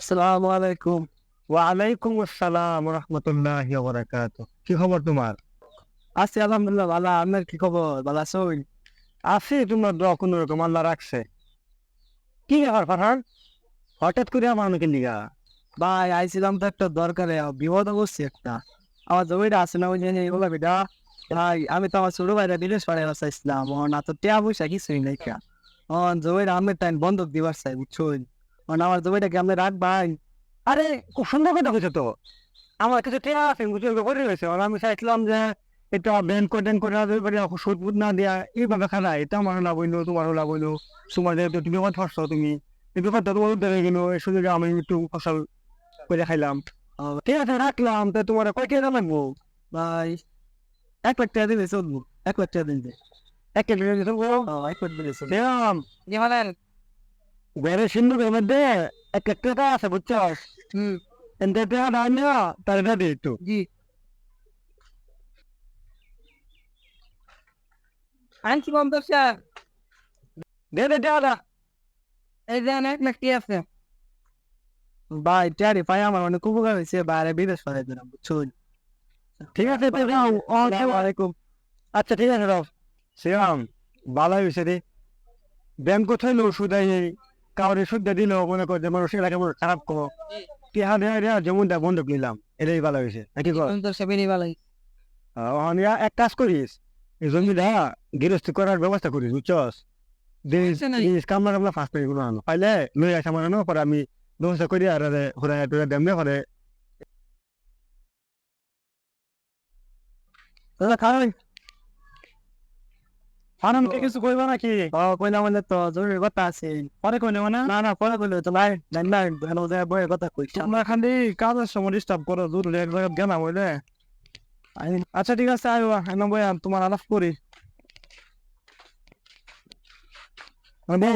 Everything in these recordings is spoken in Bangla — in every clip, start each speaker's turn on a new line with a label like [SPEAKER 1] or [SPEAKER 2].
[SPEAKER 1] আসসালামু আলাইকুম।
[SPEAKER 2] ওয়ালাইকুম আসসালাম রহমতুল্লাহি ওয়া বারাকাতুহু। কি খবর তোমার?
[SPEAKER 1] আছি আলহামদুলিল্লাহ ভালো। আপনার কি খবর? ভালো আছেন?
[SPEAKER 2] আছি তোমার দোয়া কোন রকম আল্লাহ রাখছে। কি ব্যাপার ফারহান? হঠাৎ করে আমার অনেকের লিগা।
[SPEAKER 1] ভাই আইছিলাম তো একটা দরকারে, বিপদে পড়ছি একটা। আমার জমিটা আছে না ওই যে ওগুলা বেটা। ভাই আমি তো আমার ছোট ভাইরা বিদেশ পাঠাইবার চাইছিলাম। না তো টিয়া পয়সা কিছুই নাই কা। জমিটা আমি টাইম বন্ধক দিবার চাই বুঝছুন। আমার জমিটা কি আপনি রাখবাই?
[SPEAKER 2] আরে খুব সুন্দর কথা কইছো তো। আমার কাছে টেয়া আছে বুঝে করে রয়েছে। আর আমি চাইছিলাম যে এটা ব্যাংক ট্যাঙ্ক করে পারি সুদ বুদ না দিয়া এইভাবে খানা এটা আমার লাভ হইলো তোমারও লাভ হইলো। তোমার যেহেতু তুমি আমার ধরছো তুমি এই ব্যাপারটা তোমার উদ্ধার গেলো এই সুযোগে আমি একটু ফসল করে খাইলাম। ঠিক আছে রাখলাম তো তোমার কয় টাকা লাগবো?
[SPEAKER 1] ভাই 1 লাখ টাকা দিলে চলবো। 1 লাখ টাকা দিন দে।
[SPEAKER 2] এক কেজি দিতে
[SPEAKER 1] 1 লাখ দিলে চলবো।
[SPEAKER 2] দিলাম।
[SPEAKER 1] জি বলেন।
[SPEAKER 2] বেড়ে সিন্ধুকের মধ্যে এক একটা আছে বুঝছস?
[SPEAKER 1] হুম।
[SPEAKER 2] এনতে টাকা না তার দে একটু
[SPEAKER 1] জি। আনছি 50 টাকা।
[SPEAKER 2] দে টাকা।
[SPEAKER 1] এই যে 1 লাখ টাকা আছে। ভাই টিয়ারি পাই আমার অনেক উপকার হয়েছে, বাইরে বিদেশ পাঠাই দিলাম বুঝছুন।
[SPEAKER 2] ঠিক আছে তো যাও
[SPEAKER 1] ওয়ালাইকুম।
[SPEAKER 2] আচ্ছা ঠিক আছে রাও শ্রীরাম ভালো হয়েছে রে ব্যায়াম কোথায় লো সুদাই কাউরে সুদ্ধা দিল মনে কর যে মানুষের এলাকা খারাপ করো টিহা দেয়া দেয়া যেমনটা বন্ধক নিলাম এটাই ভালো হয়েছে নাকি কর
[SPEAKER 1] তো সেবেনি ভালাই।
[SPEAKER 2] আমি এক কাজ করিস এই জমিটা গৃহস্থী করার ব্যবস্থা করিস বুঝছস
[SPEAKER 1] সমস্যা নাই।
[SPEAKER 2] জিনিস কামলা কামলা ফার্স্ট পেয়ে গুলো আনো পাইলে লই আসা মানে পরে আমি ব্যবস্থা করি আর ঘুরে টুরে দেমনে পরে
[SPEAKER 1] দাদা খাওয়াই।
[SPEAKER 2] ফানামকে কিছু কইবা নাকি
[SPEAKER 1] কইলাম বলে তো জরুরি কথা আছে।
[SPEAKER 2] পরে কইলে মানে
[SPEAKER 1] না না পরে বললে তো ভাই জানি না ভালো যায় বইয়ের কথা কই।
[SPEAKER 2] তোমরা খালি কাজের সময় ডিস্টার্ব করো জরুরি এক জায়গায় গেলাম হইলে আচ্ছা ঠিক আছে আয়ো আমি বইয়া তোমার আলাপ করি মানে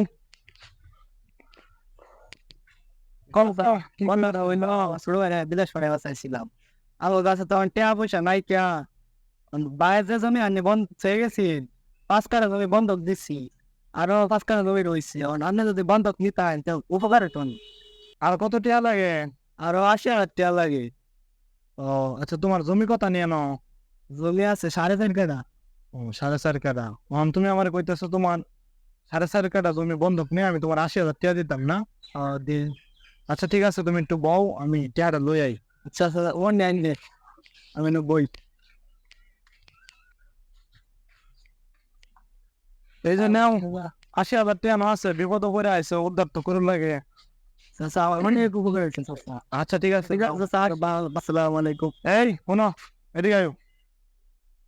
[SPEAKER 1] বন্ধটা হইলো ছোট ভাই বিদেশ পাঠাইবার চাইছিলাম। আমার কাছে তখন টাকা পয়সা নাই টিয়া। বাইরে যে জমি আনি বন্ধ হয়ে গেছি, 5 কাঠা জমি বন্ধক দিচ্ছি। আরো 5 কাঠা জমি রয়েছে, আপনি যদি বন্ধক নিতেন তো উপকার হতো না।
[SPEAKER 2] আর কত টিয়া লাগে
[SPEAKER 1] আরো 80,000 টাকা লাগে।
[SPEAKER 2] ও আচ্ছা তোমার জমি কথা নিয়ে নাও
[SPEAKER 1] জমি আছে 4.5 কাঠা।
[SPEAKER 2] ও 4.5 কাঠা তুমি আমার কইতেছো তোমার 4.5 কাঠা জমি বন্ধক নিয়ে আমি তোমার 80,000 টিয়া দিতাম না
[SPEAKER 1] দিন।
[SPEAKER 2] আচ্ছা ঠিক আছে তুমি একটু বও আমি টিয়াটা লই আই
[SPEAKER 1] আচ্ছা আচ্ছা ও নেন নে। আমি বই।
[SPEAKER 2] এই যে নাও 80,000 টিয়া না আছে বিপদ করে আইসো উদ্ধার তো করুন লাগে
[SPEAKER 1] চাচা আমার অনেক উপকার হয়েছে চাচা।
[SPEAKER 2] আচ্ছা ঠিক আছে
[SPEAKER 1] ঠিক আছে চাচা, আসসালামু আলাইকুম।
[SPEAKER 2] এই শোনো এদিকে আয়ো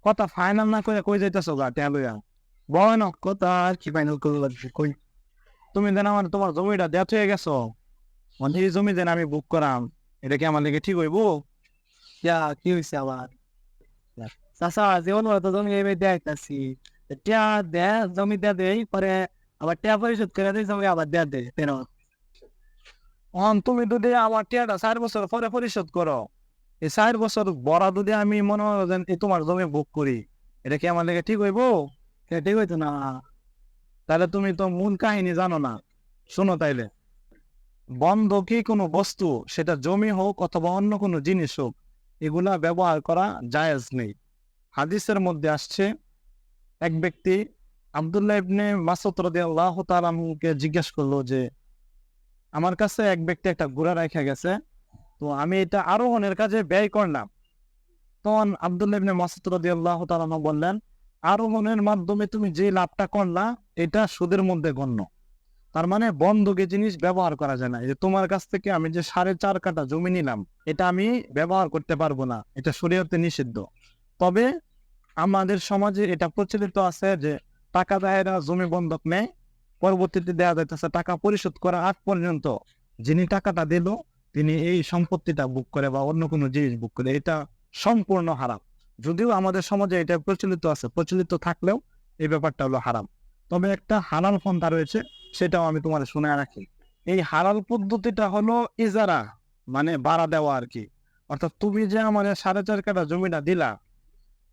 [SPEAKER 2] কথা ফাইনাল না করে কই যাইতেছো গা টিয়া লইয়া বয় না
[SPEAKER 1] কথা আর কি ফাইনাল করবো লাগছে কই।
[SPEAKER 2] তুমি যেন আমার তোমার জমিটা দেয়া হয়ে গেছো মানে এই জমি যেন আমি বুক করাম এটা কি আমার লেগে ঠিক হইব
[SPEAKER 1] ইয়া কি হয়েছে আবার? চাচা জীবন তো জমি এবার দেখতেছি। টিয়া দে, জমি দেয়া দেই পরে আবার টিয়া পরিশোধ করে দেয়, জমি আবার দেয়া দে ফেরত।
[SPEAKER 2] তুমি যদি আমার টিয়াটা 4 বছর পরে পরিশোধ করো এই 4 বছর বড়া যদি আমি মনে হয় যেন এই তোমার জমি বুক করি এটা কি আমার লেগে ঠিক হইব
[SPEAKER 1] ঠিক হইতো না।
[SPEAKER 2] তাহলে তুমি তো মূল কাহিনী জানো না শোনো তাইলে বন্ধকি কোনো বস্তু সেটা জমি হোক অথবা অন্য কোনো জিনিস হোক এগুলা ব্যবহার করা জায়েজ নেই হাদিসের মধ্যে আসছে এক ব্যক্তি আব্দুল্লাহ ইবনে মাসউদ রাদিয়াল্লাহু তাআলা আনহুকে জিজ্ঞেস করলো যে আমার কাছে এক ব্যক্তি একটা ঘোড়া রেখে গেছে তো আমি এটা আরোহণের কাজে ব্যয় করলাম তখন আব্দুল্লাহ ইবনে মাসউদ রাদিয়াল্লাহু তাআলা আনহু বললেন আরোহণের মাধ্যমে তুমি যে লাভটা করলা এটা সুদের মধ্যে গণ্য তার মানে বন্ধকি জিনিস ব্যবহার করা যায় না এই যে তোমার কাছ থেকে আমি যে 4.5 কাঠা জমি নিলাম এটা আমি ব্যবহার করতে পারবো না এটা শরীয়তে নিষিদ্ধ তবে আমাদের সমাজে এটা প্রচলিত আছে যে টাকা দায়েরা জমি বন্ধক নেয় পরবর্তীতে দেওয়া যাইতেছে টাকা পরিশোধ করার আগ পর্যন্ত যিনি টাকাটা দিল তিনি এই সম্পত্তিটা বুক করে বা অন্য কোনো জিনিস বুক করে এটা সম্পূর্ণ হারাম যদিও আমাদের সমাজে এটা প্রচলিত আছে প্রচলিত থাকলেও এই ব্যাপারটা হলো হারাম তবে একটা হালাল পন্থা রয়েছে সেটাও আমি তোমার শুনে রাখি এই হালাল পদ্ধতিটা হলো ইজারা মানে ভাড়া দেওয়া আর কি অর্থাৎ তুমি যে আমার 4.5 কাঠা জমিটা দিলা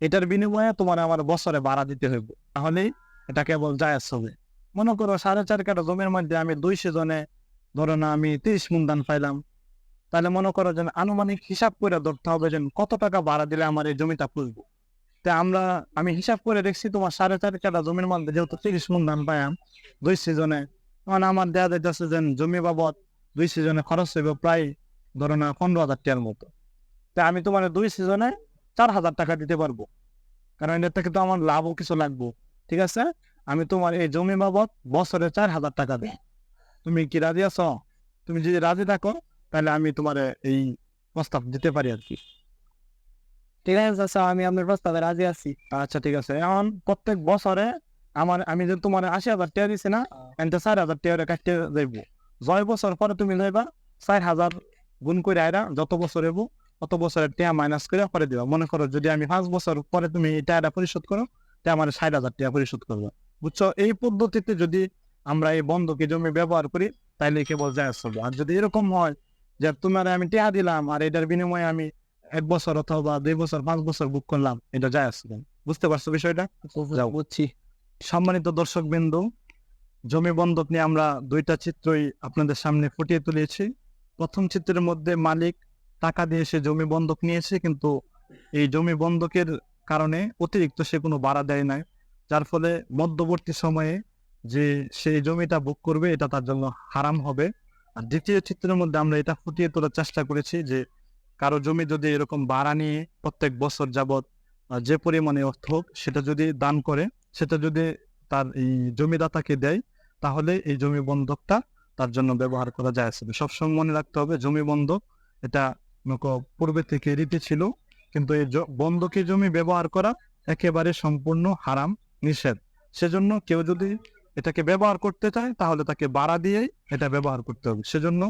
[SPEAKER 2] এটার বিনিময়ে তোমার আমার বছরে ভাড়া দিতে হইব তাহলেই এটা কেবল জায়েজ হবে মনে করো 4.5 কাঠা জমির মধ্যে আমি 200 জনে ধরো না আমি 30 মণ ধান পাইলাম তাহলে মনে করো যে আনুমানিক হিসাব করে ধরতে হবে যে কত টাকা ভাড়া দিলে আমার এই জমিটা পুষবো। তা আমি হিসাব করে দেখছি তোমার 4.5 কাঠা জমির মধ্যে যেহেতু 30 মণ ধান পাইম 2 সিজনে, তখন আমার দেয়া যাইতেছে যে জমি বাবদ 2 সিজনে খরচ হইবে প্রায় ধরো না 15,000 টাকার মতো। তা আমি তোমার 2 সিজনে 4,000 টাকা দিতে পারবো, কারণ এটার থেকে তো আমার লাভও কিছু লাগবো। ঠিক আছে, আমি তোমার এই জমি বাবদ বছরে 4,000 টাকা দেই। তুমি কি রাজি আছো? তুমি যদি রাজি থাকো তাহলে আমি তোমার এই প্রস্তাব দিতে পারি আর কি।
[SPEAKER 1] ঠিক আছে চাচা, আমি আপনার প্রস্তাবে রাজি আছি।
[SPEAKER 2] আচ্ছা ঠিক আছে, এখন প্রত্যেক বছরে আমি যে তোমার 80,000 টাকা দিছি না, এনতে 4,000 টাকা কাটতে যাইব। 6 বছর পরে তুমি লইবা 4,000 গুণ করে আইরা যত বছর হইব অত বছরের টাকা মাইনাস করে পরে দিবা। মনে করো যদি আমি 5 বছর পরে তুমি এই টাকাটা পরিশোধ করো, তা আমার 60,000 টাকা পরিশোধ করবো। বুঝছো? এই পদ্ধতিতে যদি আমরা এই বন্ধকি জমি ব্যবহার করি তাইলে কেবল জায়েজ হবে। আর যদি এরকম হয় যে তোমার আমি টাকা দিলাম আর এটার বিনিময়ে আমি 1 বছর অথবা 2 বছর 5 বছর বুক করলাম, এটা জায়েজ হবে। বুঝতে পারছো বিষয়টা? যাও।
[SPEAKER 1] বুঝছি।
[SPEAKER 2] সম্মানিত দর্শক বিন্দু, জমি বন্ধক নিয়ে আমরা 2টা চিত্রই আপনাদের সামনে ফুটিয়ে তুলেছি। প্রথম চিত্রের মধ্যে মালিক টাকা দিয়ে সে জমি বন্ধক নিয়েছে, কিন্তু এই জমি বন্ধকের কারণে অতিরিক্ত সে কোনো ভাড়া দেয় নাই, যার ফলে মধ্যবর্তী সময়ে যে সেই জমিটা বুক করবে এটা তার জন্য হারাম হবে। আর দ্বিতীয় চিত্রের মধ্যে আমরা এটা ফুটিয়ে তোলার চেষ্টা করেছি যে কারো জমি যদি এরকম ভাড়া নিয়ে প্রত্যেক বছর যাবত যে পরিমাণে অর্থ হোক সেটা যদি দান করে, সেটা যদি তার এই জমিদাতাকে দেয়, তাহলে এই জমি বন্ধকটা তার জন্য ব্যবহার করা যায়। সবসময় মনে রাখতে হবে জমি বন্ধক এটা পূর্বে থেকে রীতি ছিল, কিন্তু এই বন্ধকি জমি ব্যবহার করা একেবারে সম্পূর্ণ হারাম, নিষেধ। সেজন্য কেউ যদি এটাকে ব্যবহার করতে চায় তাহলে তাকে ভাড়া দিয়েই এটা ব্যবহার করতে হবে। সেজন্য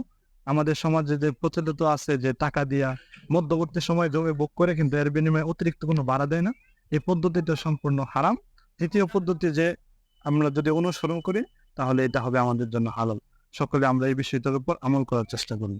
[SPEAKER 2] আমাদের সমাজে যে প্রচলিত আছে যে টাকা দিয়া মধ্যবর্তী সময় জমি ভোগ করে কিন্তু এর বিনিময়ে অতিরিক্ত কোনো ভাড়া দেয় না, এই পদ্ধতিটা সম্পূর্ণ হারাম। তৃতীয় পদ্ধতি যে আমরা যদি অনুসরণ করি তাহলে এটা হবে আমাদের জন্য হালাল। সকলে আমরা এই বিষয়টার উপর আমল করার চেষ্টা করি।